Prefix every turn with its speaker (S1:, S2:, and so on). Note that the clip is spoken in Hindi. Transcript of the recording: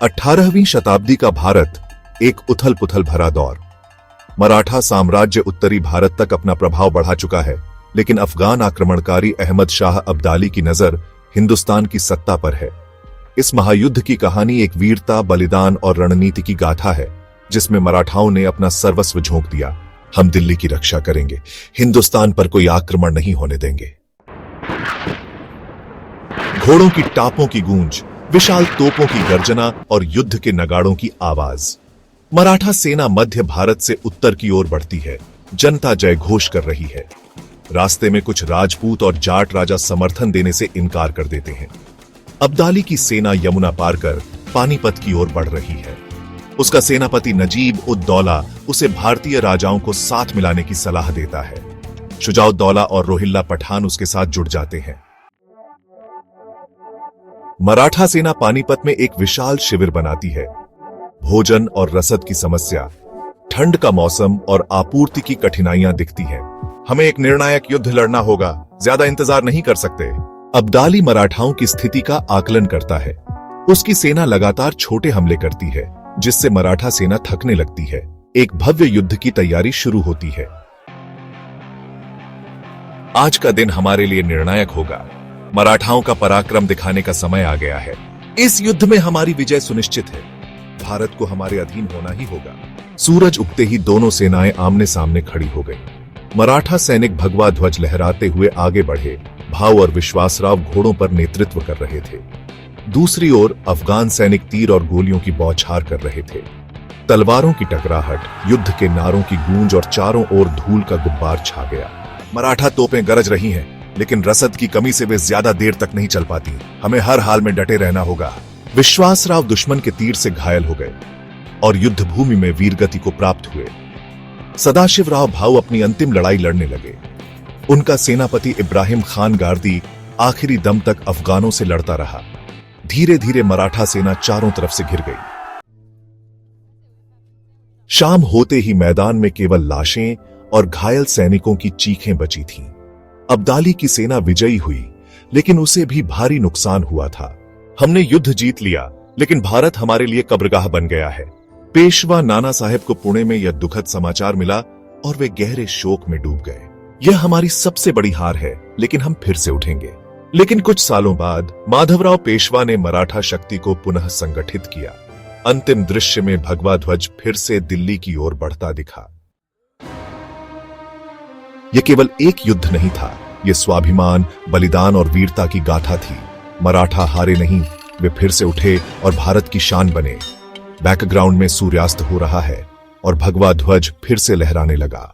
S1: 18वीं शताब्दी का भारत एक उथल पुथल भरा दौर। मराठा साम्राज्य उत्तरी भारत तक अपना प्रभाव बढ़ा चुका है, लेकिन अफगान आक्रमणकारी अहमद शाह अब्दाली की नजर हिंदुस्तान की सत्ता पर है। इस महायुद्ध की कहानी एक वीरता, बलिदान और रणनीति की गाथा है, जिसमें मराठाओं ने अपना सर्वस्व झोंक दिया। हम दिल्ली की रक्षा करेंगे, हिंदुस्तान पर कोई आक्रमण नहीं होने देंगे। घोड़ों की टापों की गूंज, विशाल तोपों की गर्जना और युद्ध के नगाड़ों की आवाज। मराठा सेना मध्य भारत से उत्तर की ओर बढ़ती है। जनता जय घोष कर रही है। रास्ते में कुछ राजपूत और जाट राजा समर्थन देने से इनकार कर देते हैं। अब्दाली की सेना यमुना पार कर पानीपत की ओर बढ़ रही है। उसका सेनापति नजीब उद दौला उसे भारतीय राजाओं को साथ मिलाने की सलाह देता है। शुजाउद्दौला और रोहिल्ला पठान उसके साथ जुड़ जाते हैं। मराठा सेना पानीपत में एक विशाल शिविर बनाती है। भोजन और रसद की समस्या, ठंड का मौसम और आपूर्ति की कठिनाइयां दिखती हैं। हमें एक निर्णायक युद्ध लड़ना होगा, ज्यादा इंतजार नहीं कर सकते। अब्दाली मराठाओं की स्थिति का आकलन करता है। उसकी सेना लगातार छोटे हमले करती है, जिससे मराठा सेना थकने लगती है। एक भव्य युद्ध की तैयारी शुरू होती है। आज का दिन हमारे लिए निर्णायक होगा। मराठाओं का पराक्रम दिखाने का समय आ गया है। इस युद्ध में हमारी विजय सुनिश्चित है। भारत को हमारे अधीन होना ही होगा। सूरज उगते ही दोनों सेनाएं आमने सामने खड़ी हो गईं। मराठा सैनिक भगवा ध्वज लहराते हुए आगे बढ़े। भाव और विश्वासराव घोड़ों पर नेतृत्व कर रहे थे। दूसरी ओर अफगान सैनिक तीर और गोलियों की बौछार कर रहे थे। तलवारों की टकराहट, युद्ध के नारों की गूंज और चारों ओर धूल का गुब्बार छा गया। मराठा तोपें गरज रही हैं, लेकिन रसद की कमी से वे ज्यादा देर तक नहीं चल पाती। हमें हर हाल में डटे रहना होगा। विश्वासराव दुश्मन के तीर से घायल हो गए और युद्ध भूमि में वीरगति को प्राप्त हुए। सदाशिवराव भाऊ अपनी अंतिम लड़ाई लड़ने लगे। उनका सेनापति इब्राहिम खान गार्दी आखिरी दम तक अफगानों से लड़ता रहा। धीरे धीरे मराठा सेना चारों तरफ से घिर गई। शाम होते ही मैदान में केवल लाशें और घायल सैनिकों की चीखें बची थीं। अब्दाली की सेना विजयी हुई, लेकिन उसे भी भारी नुकसान हुआ था। हमने युद्ध जीत लिया, लेकिन भारत हमारे लिए कब्रगाह बन गया है। पेशवा नाना साहेब को पुणे में यह दुखद समाचार मिला और वे गहरे शोक में डूब गए। यह हमारी सबसे बड़ी हार है, लेकिन हम फिर से उठेंगे। लेकिन कुछ सालों बाद माधवराव पेशवा ने मराठा शक्ति को पुनः संगठित किया। अंतिम दृश्य में भगवा ध्वज फिर से दिल्ली की ओर बढ़ता दिखा। यह केवल एक युद्ध नहीं था, यह स्वाभिमान, बलिदान और वीरता की गाथा थी। मराठा हारे नहीं, वे फिर से उठे और भारत की शान बने। बैकग्राउंड में सूर्यास्त हो रहा है और भगवा ध्वज फिर से लहराने लगा।